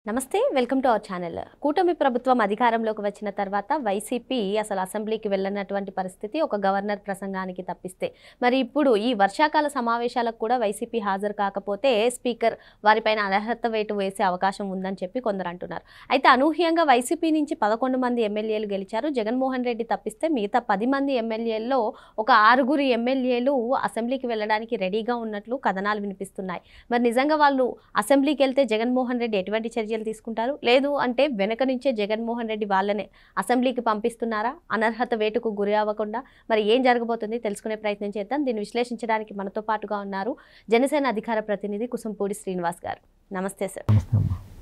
నమస్తే welcome to our channel. కూటమి ప్రభుత్వం అధికారంలోకి వచ్చిన తర్వాత వైసీపీ అసలు అసెంబ్లీకి వెళ్ళనటువంటి పరిస్థితి ఒక గవర్నర్ ప్రసంగానికి తప్పిస్తే, మరి ఇప్పుడు ఈ వర్షాకాల సమావేశాలకు కూడా వైసీపీ హాజరు కాకపోతే స్పీకర్ వారిపైన అనర్హత వేటు వేసే అవకాశం ఉందని చెప్పి కొందరు అంటున్నారు. అయితే అనూహ్యంగా వైసీపీ నుంచి 11 మంది ఎమ్మెల్యేలు గెలిచారు. జగన్మోహన్ రెడ్డి తప్పిస్తే మిగతా 10 మంది ఎమ్మెల్యేల్లో ఒక 6 ఎమ్మెల్యేలు అసెంబ్లీకి వెళ్ళడానికి రెడీగా ఉన్నట్లు కథనాలు వినిపిస్తున్నాయి. మరి నిజంగా వాళ్ళు అసెంబ్లీకి వెళ్తే జగన్మోహన్ రెడ్డి ఎటువంటి చర్యలు తీసుకుంటారు? లేదు అంటే వెనక నుంచే జగన్మోహన్ రెడ్డి వాళ్ళనే అసెంబ్లీకి పంపిస్తున్నారా అనర్హత వేటుకు గురి అవ్వకుండా? మరి ఏం జరగబోతుంది తెలుసుకునే ప్రయత్నం చేద్దాం. దీన్ని విశ్లేషించడానికి మనతో పాటుగా ఉన్నారు జనసేన అధికార ప్రతినిధి కుసంపూడి శ్రీనివాస్ గారు. నమస్తే సార్.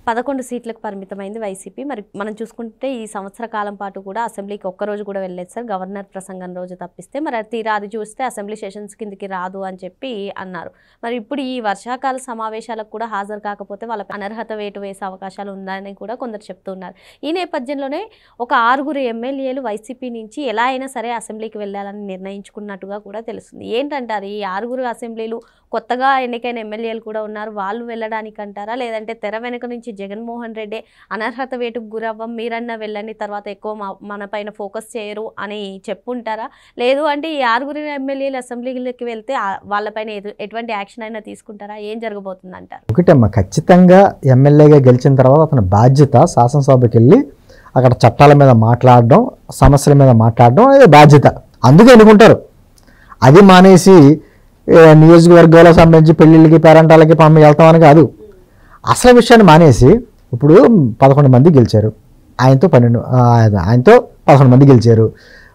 11 సీట్లకు పరిమితమైంది వైసీపీ. మరి మనం చూసుకుంటే ఈ సంవత్సర కాలం పాటు కూడా అసెంబ్లీకి ఒక్కరోజు కూడా వెళ్ళలేదు సార్, గవర్నర్ ప్రసంగం రోజు తప్పిస్తే. మరి తీరా అది చూస్తే అసెంబ్లీ సెషన్స్ కిందకి రాదు అని చెప్పి అన్నారు. మరి ఇప్పుడు ఈ వర్షాకాల సమావేశాలకు కూడా హాజరు కాకపోతే వాళ్ళ అనర్హత వేటు వేసే అవకాశాలు ఉందని కూడా కొందరు చెప్తున్నారు. ఈ నేపథ్యంలోనే ఒక 6 ఎమ్మెల్యేలు వైసీపీ నుంచి ఎలా అయినా సరే అసెంబ్లీకి వెళ్ళాలని నిర్ణయించుకున్నట్టుగా కూడా తెలుస్తుంది. ఏంటంటారు ఈ 6 అసెంబ్లీలు? కొత్తగా ఎన్నికైన ఎమ్మెల్యేలు కూడా ఉన్నారు, వాళ్ళు వెళ్ళడానికి అంటారా? లేదంటే తెర వెనుక నుంచి జగన్మోహన్ రెడ్డి అనర్హత వేటుకు గురవ్వం, మీరన్నా వెళ్ళండి, తర్వాత ఎక్కువ మన పైన ఫోకస్ చేయరు అని చెప్పుంటారా? లేదు అంటే ఈ 6 ఎమ్మెల్యేలు అసెంబ్లీకి వెళ్తే వాళ్ళపైన ఎటువంటి యాక్షన్ అయినా తీసుకుంటారా? ఏం జరగబోతుంది అంటారు? ఒకటమ్మా, ఖచ్చితంగా ఎమ్మెల్యేగా గెలిచిన తర్వాత అతని బాధ్యత శాసనసభకి వెళ్ళి అక్కడ చట్టాల మీద మాట్లాడడం, సమస్యల మీద మాట్లాడడం అనేది బాధ్యత. అందుకే ఎన్నుకుంటారు. అది మానేసి నియోజకవర్గాలకు సంబంధించి పెళ్ళిళ్ళకి పేరంటాలకి వెళ్తామని కాదు. అసలు విషయాన్ని మానేసి ఇప్పుడు 11 మంది గెలిచారు, ఆయనతో 11 మంది గెలిచారు.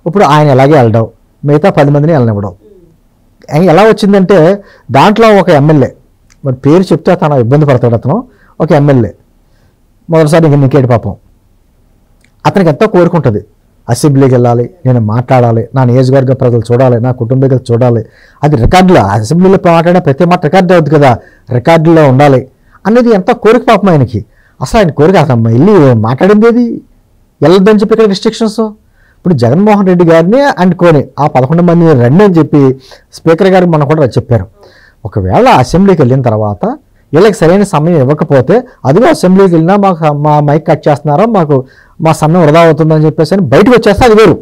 ఇప్పుడు ఆయన ఎలాగే వెళ్ళడం, మిగతా 10 మందిని వెళ్ళనివ్వడం ఎలా వచ్చిందంటే, దాంట్లో ఒక ఎమ్మెల్యే మరి పేరు చెప్తే తన ఇబ్బంది పడతాడు. అతను ఒక ఎమ్మెల్యే మొదటిసారి నికేటి పాపం, అతనికి ఎంతో కోరుకుంటుంది అసెంబ్లీకి వెళ్ళాలి, నేను మాట్లాడాలి, నా నియోజకవర్గ ప్రజలు చూడాలి, నా కుటుంబీకులు చూడాలి. అది రికార్డులో అసెంబ్లీలో మాట్లాడిన ప్రతి మాట రికార్డు అవుతుంది కదా, రికార్డులో ఉండాలి అనేది ఎంతో కోరిక పాపం ఆయనకి. అసలు ఆయన కోరిక అసలు వెళ్ళి మాట్లాడింది ఏది వెళ్ళొద్దని చెప్పి ఇక్కడ రిస్ట్రిక్షన్స్. ఇప్పుడు జగన్మోహన్ రెడ్డి గారిని అనుకోని ఆ 11 మంది రండి అని చెప్పి స్పీకర్ గారు మనం కూడా చెప్పారు. ఒకవేళ అసెంబ్లీకి వెళ్ళిన తర్వాత వీళ్ళకి సరైన సమయం ఇవ్వకపోతే, అదిగో అసెంబ్లీకి వెళ్ళినా మా మైక్ కట్ చేస్తున్నారో, మా సమయం వృధా అవుతుందని చెప్పేసి అని బయటకు వచ్చేస్తే అది వేరు.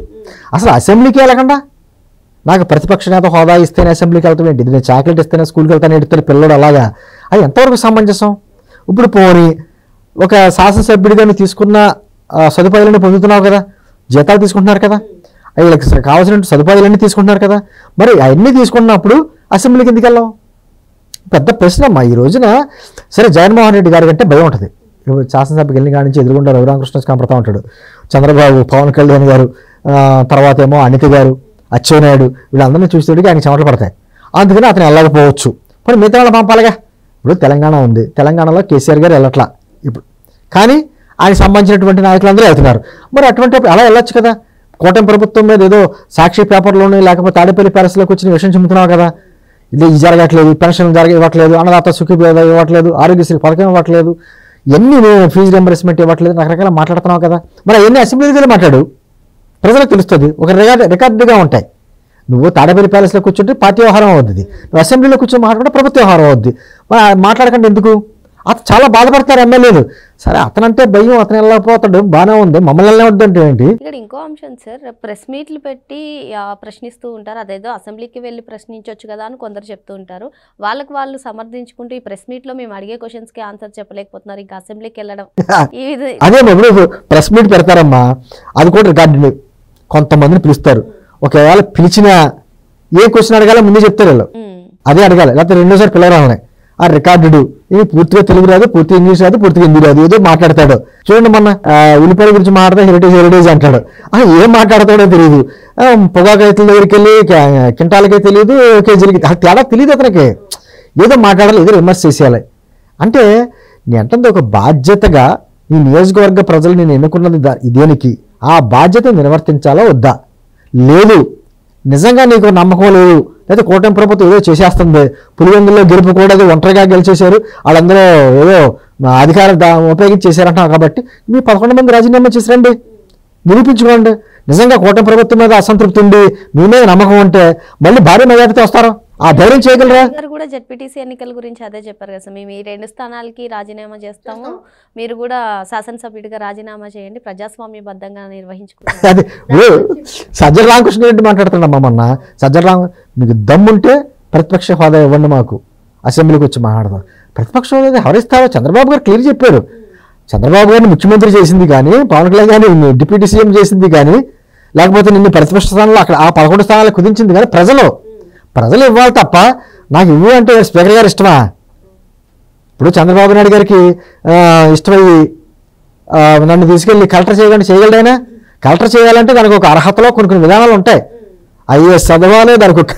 అసలు అసెంబ్లీకి వెళ్ళకుండా నాకు ప్రతిపక్ష నేత హోదా ఇస్తేనే అసెంబ్లీకి వెళ్తాను ఏంటి, నేను చాక్లెట్ ఇస్తేనే స్కూల్కి వెళ్తాను ఎడుతాను పిల్లడు, అలాగా అది ఎంతవరకు సమంజసం? ఇప్పుడు పోనీ ఒక శాసనసభ్యుడిగా నువ్వు తీసుకున్న సదుపాయాలన్నీ పొందుతున్నావు కదా, జీతాలు తీసుకుంటున్నారు కదా, వీళ్ళకి కావాల్సిన సదుపాయాలన్నీ తీసుకుంటున్నారు కదా, మరి అవన్నీ తీసుకున్నప్పుడు అసెంబ్లీకి ఎందుకు వెళ్ళావు? పెద్ద ప్రశ్న అమ్మా. ఈ రోజున సరే జగన్మోహన్ రెడ్డి గారి కంటే భయం ఉంటుంది. శాసనసభకి వెళ్ళిన కాడి నుంచి ఎదురుగుండా రఘురామకృష్ణ కనపడతా ఉంటాడు, చంద్రబాబు, పవన్ కళ్యాణ్ గారు, తర్వాత ఏమో అనిత గారు, అచ్చెన్నాయుడు, వీళ్ళందరినీ చూసేటికి ఆయన చెమటలు పడతాయి. అందుకని అతను వెళ్ళకపోవచ్చు. మరి మిగతా వాళ్ళు పంపాలిగా. ఇప్పుడు తెలంగాణ ఉంది, తెలంగాణలో కేసీఆర్ గారు వెళ్ళట్లా ఇప్పుడు, కానీ ఆయన సంబంధించినటువంటి నాయకులందరూ వెళ్తున్నారు. మరి అటువంటి అలా వెళ్ళొచ్చు కదా. కూటమి ప్రభుత్వం మీద ఏదో సాక్షి పేపర్లోనే లేకపోతే తాడేపల్లి ప్యాలెస్లోకి వచ్చిన విషయం చెబుతున్నావు కదా, ఇది జరగట్లేదు, పెన్షన్ ఇవ్వట్లేదు, అన్నదాత సుఖీభేద ఇవ్వట్లేదు, ఆరోగ్యశ్రీ పథకం ఇవ్వట్లేదు, ఎన్ని ఫీజు రింబర్స్మెంట్ ఇవ్వట్లేదు, రకరకాల మాట్లాడుతున్నావు కదా. మరి అవన్నీ అసెంబ్లీకి వెళ్ళి మాట్లాడు, ప్రజలకు తెలుస్తుంది, ఒక రికార్డుగా ఉంటాయి. నువ్వు తాడేపల్లి ప్యాలెస్లో కూర్చుంటే పార్టీ వ్యవహారం అవుద్ది, నువ్వు అసెంబ్లీలో కూర్చొని మాట్లాడితే ప్రభుత్వ వ్యవహారం అవుద్ది. మాట్లాడకండి ఎందుకు? అతను చాలా బాధపడతారు ఎమ్మెల్యేలు. సరే అతనంటే భయం, అతను వెళ్ళకపోతాడు, బాగానే ఉంది, మమ్మల్ని వెళ్ళవద్దు అంటే ఏంటి? ఇక్కడ ఇంకో అంశం సార్, ప్రెస్ మీట్లు పెట్టి ప్రశ్నిస్తూ ఉంటారు. అదేదో అసెంబ్లీకి వెళ్ళి ప్రశ్నించవచ్చు కదా అని కొందరు చెప్తూ ఉంటారు. వాళ్ళకి వాళ్ళు సమర్థించుకుంటూ ఈ ప్రెస్ మీట్ లో మేము అడిగే క్వశ్చన్స్ కి ఆన్సర్ చెప్పలేకపోతున్నారు, ఇంకా అసెంబ్లీకి వెళ్ళడం అదే. ఇప్పుడు ప్రెస్ మీట్ పెడతారమ్మా, అది కూడా రికార్డు. కొంతమందిని పిలుస్తారు, ఒకవేళ పిలిచినా ఏ క్వశ్చన్ అడగాలో ముందే చెప్తారు వీళ్ళు, అదే అడగాలి, లేకపోతే రెండోసారి పిల్లరాలనే. ఆ రికార్డు ఇది పూర్తిగా తెలుగు రాదు, పూర్తిగా ఇంగ్లీష్ రాదు, పూర్తిగా హిందీ రాదు, ఏదో మాట్లాడతాడు. చూడండి మొన్న ఉల్లిపాయల గురించి మాట్లాడితే హెరిటేజ్ అంటాడు. ఏం మాట్లాడతాడో తెలియదు. పొగాకు రైతుల దగ్గరికి వెళ్ళి కింటాలకే తెలియదు, కేజీలకి తేడా తెలియదు అతనికి. ఏదో మాట్లాడాలి, ఏదో విమర్శ చేసేయాలి. అంటే నేను అంటే ఒక బాధ్యతగా ఈ నియోజకవర్గ ప్రజలు నేను ఎన్నుకున్నది దేనికి, ఆ బాధ్యత నిర్వర్తించాలా వద్దా? లేదు, నిజంగా నీకు నమ్మకం లేదు, లేదా కూటమి ప్రభుత్వం ఏదో చేసేస్తుంది, పులివెందుల్లో గెలుపు కూడా ఒంటరిగా గెలిచేశారు, వాళ్ళందరూ ఏదో అధికారం ఉపయోగించి చేశారంటున్నారు కాబట్టి మీ 11 మంది రాజీనామా చేసి రండి, నిరూపించుకోండి. నిజంగా కూటమి ప్రభుత్వం మీద అసంతృప్తి ఉండి మీ మీద నమ్మకం ఉంటే మళ్ళీ భారీ మెజార్టీతో వస్తారు, ఆ ధైర్యం చేయగలరా? గారు కూడా జెడ్పీటీసీ ఎన్నికల గురించి అదే చెప్పారు కదా సార్, మేము ఈ 2 స్థానాలకి రాజీనామా చేస్తాము, మీరు కూడా శాసనసభ్యుడిగా రాజీనామా చేయండి, ప్రజాస్వామ్యబద్ధంగా నిర్వహించుకుంటారు. అది ఇప్పుడు సజ్జల రామకృష్ణ రెడ్డి మాట్లాడుతున్నామ్మా మొన్న. సజ్జల రామ మీకు దమ్ముంటే ప్రతిపక్ష హోదా ఇవ్వండి, మాకు అసెంబ్లీకి వచ్చి మాట్లాడదాం. ప్రతిపక్ష హోదా ఎవరిస్తారో చంద్రబాబు గారు క్లియర్ చెప్పారు. చంద్రబాబు గారిని ముఖ్యమంత్రి చేసింది కానీ, పవన్ కళ్యాణ్ గారిని డిప్యూటీ సీఎం చేసింది కానీ, లేకపోతే నిన్ను ప్రతిపక్ష స్థానంలో అక్కడ ఆ 11 స్థానాలు కుదించింది కానీ ప్రజలు ఇవ్వాలి తప్ప నాకు ఇవ్వు అంటే స్పీకర్ గారు ఇష్టమా? ఇప్పుడు చంద్రబాబు నాయుడు గారికి ఇష్టమయ్యి నన్ను తీసుకెళ్ళి కలెక్టర్ చేయగలడైనా? కలెక్టర్ చేయాలంటే దానికి ఒక అర్హతలో కొన్ని విధానాలు ఉంటాయి. ఐఏఎస్ చదవాలి, దానికి ఒక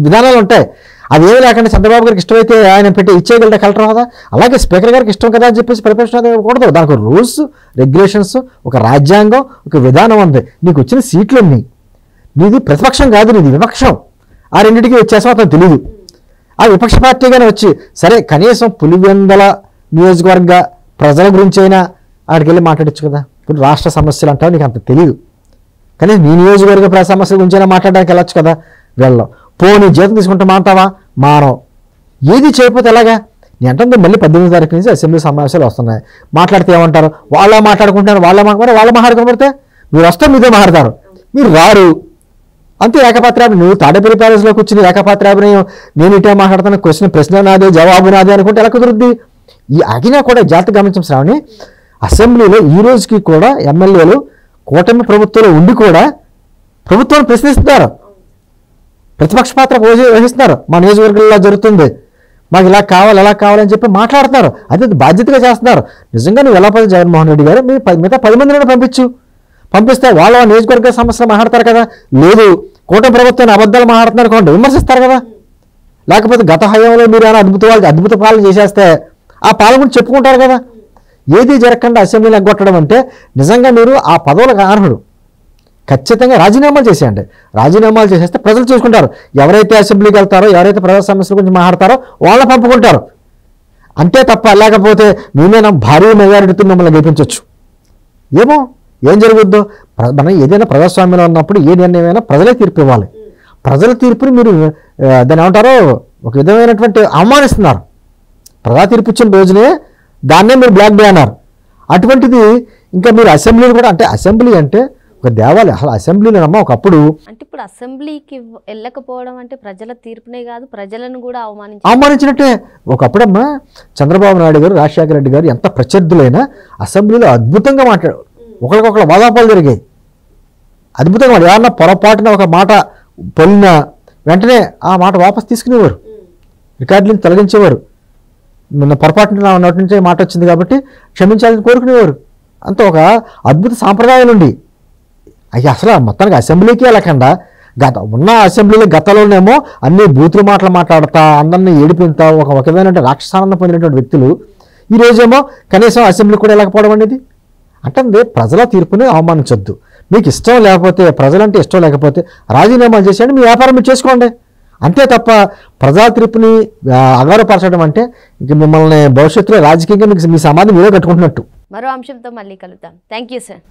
విధానాలు ఉంటాయి. అది ఏమి లేకుండా చంద్రబాబు గారికి ఇష్టమైతే ఆయన పెట్టి ఇచ్చేయగలరా కలెక్టర్ హోదా? అలాగే స్పీకర్ గారికి ఇష్టం కదా అని చెప్పేసి ప్రతిపక్ష హోదా ఇవ్వకూడదు. దానికి రూల్స్, రెగ్యులేషన్స్, ఒక రాజ్యాంగం, ఒక విధానం ఉంది. నీకు వచ్చిన సీట్లు ఉన్నాయి, నీది ప్రతిపక్షం కాదు, నీది విపక్షం. ఆ రెండింటికి వ్యత్యాసం అతను తెలియదు. ఆ విపక్ష పార్టీగానే వచ్చి సరే కనీసం పులివెందల నియోజకవర్గ ప్రజల గురించి అయినా ఆడికి వెళ్ళి మాట్లాడచ్చు కదా. ఇప్పుడు రాష్ట్ర సమస్యలు అంటావు, నీకు అంత తెలియదు. కానీ నీ నియోజకవర్గ సమస్యల గురించి అయినా మాట్లాడడానికి వెళ్ళొచ్చు కదా. వెళ్ళవు. పోనీ జీతం తీసుకుంటే మానతావా? మానవు. ఏది చేయకపోతే ఎలాగా? నేను అంటే మళ్ళీ 18వ తారీఖు నుంచి అసెంబ్లీ సమావేశాలు వస్తున్నాయి. మాట్లాడితే ఏమంటారు? వాళ్ళ మాట్లాడుకుంటున్నారు, వాళ్ళ మాట్లాడుకోబడితే మీరు వస్తే మీతో మాట్లాడతారు, మీరు రారు. అంతే ఏకపాత్రాభినయం. నువ్వు తాడేపల్లి ప్యాలెస్లో కూర్చుని ఏకపాత్రాభినయం, నేను ఇటే మాట్లాడుతున్న ప్రశ్న నాదే జవాబు నాదే అనుకుంటే ఎలా కుదురుద్ది? ఈ అగినా కూడా జాగ్రత్త గమనించం శ్రావణి. అసెంబ్లీలో ఈ రోజుకి కూడా ఎమ్మెల్యేలు కూటమి ప్రభుత్వంలో ఉండి కూడా ప్రభుత్వాన్ని ప్రశ్నిస్తున్నారు, ప్రతిపక్ష పాత్ర వహిస్తున్నారు. మా నియోజకవర్గంలో జరుగుతుంది, మాకు ఇలా కావాలి ఎలా కావాలని చెప్పి మాట్లాడుతున్నారు. అది బాధ్యతగా చేస్తున్నారు. నిజంగా నువ్వు ఎలా పది జగన్మోహన్ రెడ్డి గారు మీరు మిగతా 10 మందిని పంపిస్తే వాళ్ళ నియోజకవర్గ సమస్యలు మాట్లాడతారు కదా. లేదు కూటమి ప్రభుత్వాన్ని అబద్ధాలు మాట్లాడుతున్నారు కొంటే విమర్శిస్తారు కదా. లేకపోతే గత హయాంలో మీరు ఏమైనా అద్భుత పాలన చేసేస్తే ఆ పాలన గురించి చెప్పుకుంటారు కదా. ఏది జరగకుండా అసెంబ్లీని ఎగ్గొట్టడం అంటే నిజంగా మీరు ఆ పదవులకు అర్హుడు. ఖచ్చితంగా రాజీనామాలు చేసేయండి. రాజీనామాలు చేసేస్తే ప్రజలు చూసుకుంటారు. ఎవరైతే అసెంబ్లీకి వెళ్తారో, ఎవరైతే ప్రజా సమస్యల గురించి మాట్లాడతారో వాళ్ళని పంపుకుంటారు. అంతే తప్ప లేకపోతే మేమేనా భారీ మెజారిటీతో మిమ్మల్ని గెలిపించవచ్చు. ఏం జరుగుద్దో మనం ఏదైనా ప్రజాస్వామ్యంలో ఉన్నప్పుడు ఏ నిర్ణయమైనా ప్రజలే తీర్పు ఇవ్వాలి. ప్రజల తీర్పుని మీరు దాన్ని ఏమంటారో ఒక విధమైనటువంటి అవమానిస్తున్నారు. ప్రజా తీర్పు ఇచ్చిన రోజునే దాన్నే మీరు బ్లాక్ డే అన్నారు. అటువంటిది ఇంకా మీరు అసెంబ్లీని కూడా అంటే అసెంబ్లీ అంటే ఒక దేవాలయం. అసలు అసెంబ్లీలో అమ్మ ఒకప్పుడు అంటే ఇప్పుడు అసెంబ్లీకి వెళ్ళకపోవడం అంటే ప్రజల తీర్పునే కాదు, ప్రజలను కూడా అవమానించినట్టే. ఒకప్పుడమ్మా చంద్రబాబు నాయుడు గారు, రాజశేఖర రెడ్డి గారు ఎంత ప్రత్యర్థులైనా అసెంబ్లీలో అద్భుతంగా మాట్లాడు, ఒకరికొకరు వాదాపాలు జరిగాయి. అద్భుతంగా ఎవరన్నా పొరపాటున ఒక మాట పొలిన వెంటనే ఆ మాట వాపసు తీసుకునేవారు, రికార్డులను తొలగించేవారు. నిన్న పొరపాటున నోటి నుంచే మాట వచ్చింది కాబట్టి క్షమించాలని కోరుకునేవారు. అంత ఒక అద్భుత సాంప్రదాయాలు ఉండి అవి అసలు మొత్తానికి అసెంబ్లీకి వెళ్ళకుండా ఉన్న అసెంబ్లీలో గతంలోనేమో అన్ని బూతులు మాట్లాడతా అందరినీ ఏడిపింతా ఒక విధమైన రాక్షసానందం పొందినటువంటి వ్యక్తులు ఈరోజేమో కనీసం అసెంబ్లీ కూడా వెళ్ళకపోవడం అనేది అంటే ప్రజల తీర్పుని అవమానించొద్దు. మీకు ఇష్టం లేకపోతే, ప్రజలంటే ఇష్టం లేకపోతే రాజీనామాలు చేసేయండి, మీ వ్యాపారం మీరు చేసుకోండి. అంతే తప్ప ప్రజా తీర్పుని అగారపరచడం అంటే ఇంక మిమ్మల్ని భవిష్యత్తులో రాజకీయంగా మీకు మీ సమాధి మీరే కట్టుకుంటున్నట్టు. మరో అంశంతో మళ్ళీ కలుద్దాం. Thank you sir.